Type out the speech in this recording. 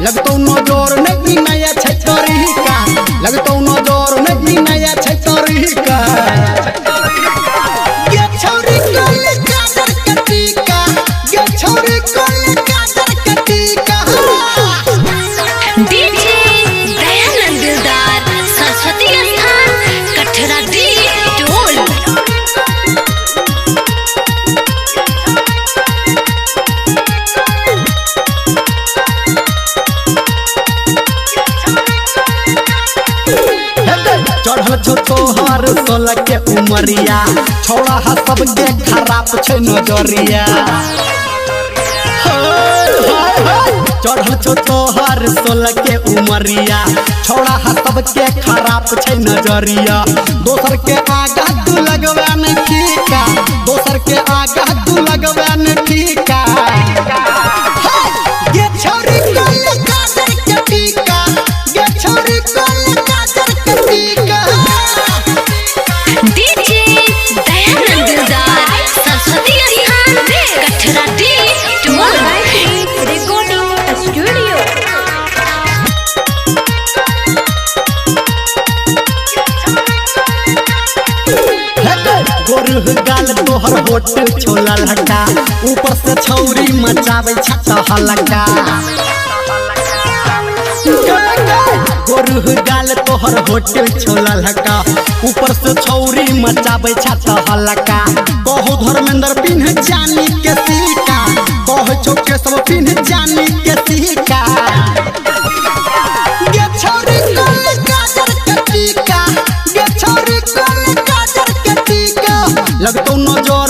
लगतो नजर नहीं नया छै तरीका लगतो नजर नहीं नया छै तरीका ये छौरी कोल काजर कटिका ये छौरी कोल काजर कटिका डीजे दयानंद दिलदार सरस्वती स्थान कठरा दी टोल चढ़ल छो तोहर 16 के उमरिया छोड़ा हा सबके खराब छै नजरिया चढ़ल छो तोहर 16 के उमरिया छोड़ा हा सबके खराब छै नजरिया दोसर के आगा तू लगवा न ठीका दोसर के आगा तू लगवा न ठीका ये छोरी कोल काजर कटिका ये छोरी कोल काजर कटिका डीजे दयानंद दिलदार सरस्वती स्थान कठरा दी टोल रिकॉर्डिंग स्टूडियो गोरुह गाल तोहर होट छोला लगा ऊपर से छौरी मचावे छत हलका गोरुह गाल तोहर होट छोला लगा ऊपर से छौरी मचावे छत हलका बहु धर्मेंद्र पिन्ह जानी के सीका बहु चौके सब पिन्ह जानी के सीका ये छौरी कोल काजर कटिका ये छौरी कोल काजर कटिका लगतो नजर